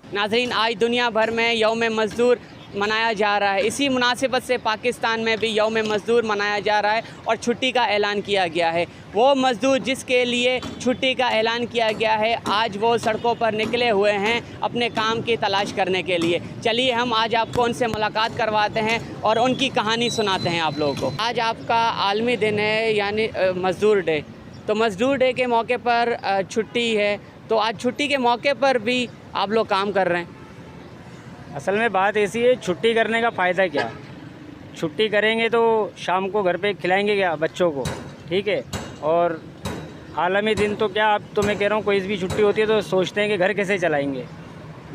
नाज़रीन, आज दुनिया भर में यौम मज़दूर मनाया जा रहा है। इसी मुनासिबत से पाकिस्तान में भी यौम मज़दूर मनाया जा रहा है और छुट्टी का ऐलान किया गया है। वो मज़दूर जिसके लिए छुट्टी का ऐलान किया गया है, आज वो सड़कों पर निकले हुए हैं अपने काम की तलाश करने के लिए। चलिए हम आज आपको उनसे मुलाकात करवाते हैं और उनकी कहानी सुनाते हैं आप लोगों को। आज आपका आलमी दिन है, यानी मज़दूर डे। तो मज़दूर डे के मौके पर छुट्टी है, तो आज छुट्टी के मौके पर भी आप लोग काम कर रहे हैं। असल में बात ऐसी है, छुट्टी करने का फ़ायदा क्या। छुट्टी करेंगे तो शाम को घर पे खिलाएंगे क्या बच्चों को, ठीक है। और आलमी दिन तो क्या, अब तो मैं कह रहा हूँ कोई भी छुट्टी होती है तो सोचते हैं कि घर कैसे चलाएंगे।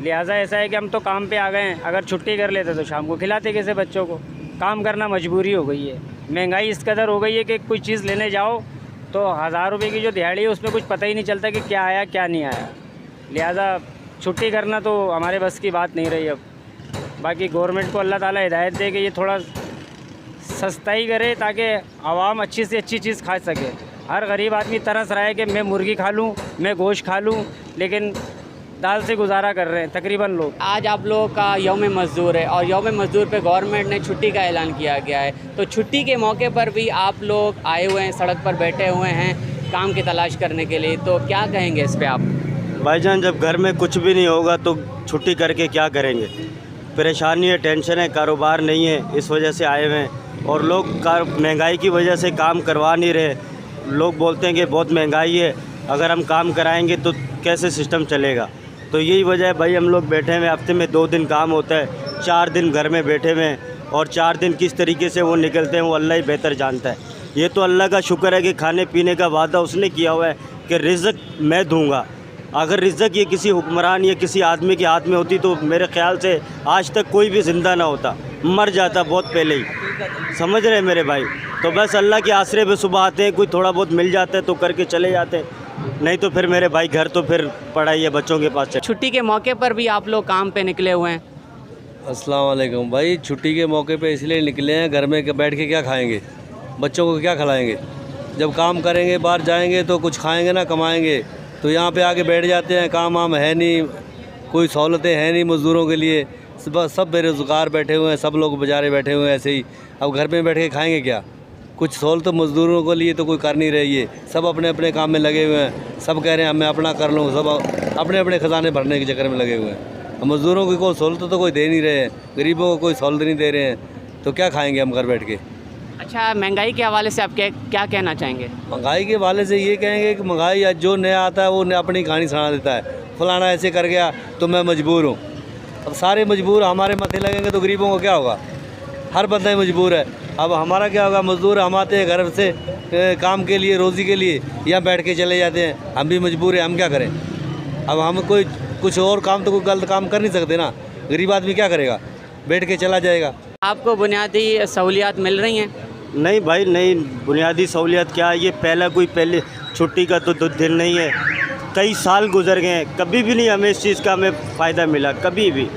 लिहाजा ऐसा है कि हम तो काम पे आ गए हैं, अगर छुट्टी कर लेते तो शाम को खिलाते कैसे बच्चों को। काम करना मजबूरी हो गई है। महंगाई इस कदर हो गई है कि कोई चीज़ लेने जाओ तो 1000 रुपये की जो दिहाड़ी है उसमें कुछ पता ही नहीं चलता कि क्या आया क्या नहीं आया। लिहाजा छुट्टी करना तो हमारे बस की बात नहीं रही अब। बाकी गवर्नमेंट को अल्लाह ताला हिदायत दे कि ये थोड़ा सस्ताई करे ताकि आवाम अच्छी से अच्छी चीज़ खा सके। हर गरीब आदमी तरस रहा है कि मैं मुर्गी खा लूँ, मैं गोश्त खा लूँ, लेकिन दाल से गुजारा कर रहे हैं तकरीबन लोग। आज आप लोगों का यौम मज़दूर है और यौम मज़दूर पे गवर्नमेंट ने छुट्टी का ऐलान किया गया है, तो छुट्टी के मौके पर भी आप लोग आए हुए हैं, सड़क पर बैठे हुए हैं काम की तलाश करने के लिए, तो क्या कहेंगे इस पे आप? भाईजान, जब घर में कुछ भी नहीं होगा तो छुट्टी करके क्या करेंगे। परेशानी है, टेंशन है, कारोबार नहीं है, इस वजह से आए हुए हैं। और लोग महंगाई की वजह से काम करवा नहीं रहे। लोग बोलते हैं कि बहुत महंगाई है, अगर हम काम कराएंगे तो कैसे सिस्टम चलेगा। तो यही वजह है भाई, हम लोग बैठे हुए, हफ्ते में 2 दिन काम होता है, 4 दिन घर में बैठे हुए हैं। और 4 दिन किस तरीके से वो निकलते हैं वो अल्लाह ही बेहतर जानता है। ये तो अल्लाह का शुक्र है कि खाने पीने का वादा उसने किया हुआ है कि रिज़्क़ मैं दूँगा। अगर रिज़्क़ ये किसी हुक्मरान या किसी आदमी के हाथ में होती तो मेरे ख़्याल से आज तक कोई भी ज़िंदा ना होता, मर जाता बहुत पहले ही। समझ रहे हैं मेरे भाई। तो बस अल्लाह के आसरे पे सुबह आते हैं, कोई थोड़ा बहुत मिल जाता है तो करके चले जाते हैं, नहीं तो फिर मेरे भाई घर तो फिर पढ़ाई है बच्चों के पास। छुट्टी के मौके पर भी आप लोग काम पे निकले हुए हैं। अस्सलाम वालेकुम भाई, छुट्टी के मौके पे इसलिए निकले हैं, घर में बैठ के क्या खाएंगे, बच्चों को क्या खिलाएंगे। जब काम करेंगे, बाहर जाएंगे तो कुछ खाएंगे ना, कमाएंगे। तो यहाँ पे आके बैठ जाते हैं, काम वाम है नहीं, कोई सहूलतें हैं नहीं मज़दूरों के लिए। सब बेरोज़गार बैठे हुए हैं, सब लोग बेचारे बैठे हुए हैं ऐसे ही। अब घर में बैठ के खाएँगे क्या। कुछ सहूलत मज़दूरों के लिए तो कोई कर नहीं रही है, सब अपने अपने काम में लगे हुए हैं। सब कह रहे हैं मैं अपना कर लूँ, सब अपने अपने ख़जाने भरने के चक्कर में लगे हुए हैं। अब मज़दूरों की कोई सहूलत तो कोई दे नहीं रहे हैं, गरीबों को कोई सहूलत नहीं दे रहे हैं, तो क्या खाएँगे हम घर बैठ के। अच्छा, महंगाई के हवाले से आप क्या कहना चाहेंगे? महंगाई के हवाले से ये कहेंगे कि महंगाई आज जो नया आता है वो अपनी कहानी सुना देता है। फलाना ऐसे कर गया तो मैं मजबूर हूँ। अब सारे मजबूर हमारे माथे लगेंगे तो गरीबों को क्या होगा। हर बंदा ही मजबूर है। अब हमारा क्या होगा, मजदूर हम आते हैं घर से काम के लिए, रोज़ी के लिए, यहाँ बैठ के चले जाते हैं। हम भी मजबूर हैं, हम क्या करें। अब हम कोई कुछ और काम तो कोई गलत काम कर नहीं सकते ना। गरीब आदमी क्या करेगा, बैठ के चला जाएगा। आपको बुनियादी सहूलियात मिल रही हैं? नहीं भाई नहीं, बुनियादी सहूलियत क्या है, ये पहले छुट्टी का तो दिन नहीं है। कई साल गुजर गए हैं, कभी भी नहीं हमें इस चीज़ का हमें फ़ायदा मिला, कभी भी।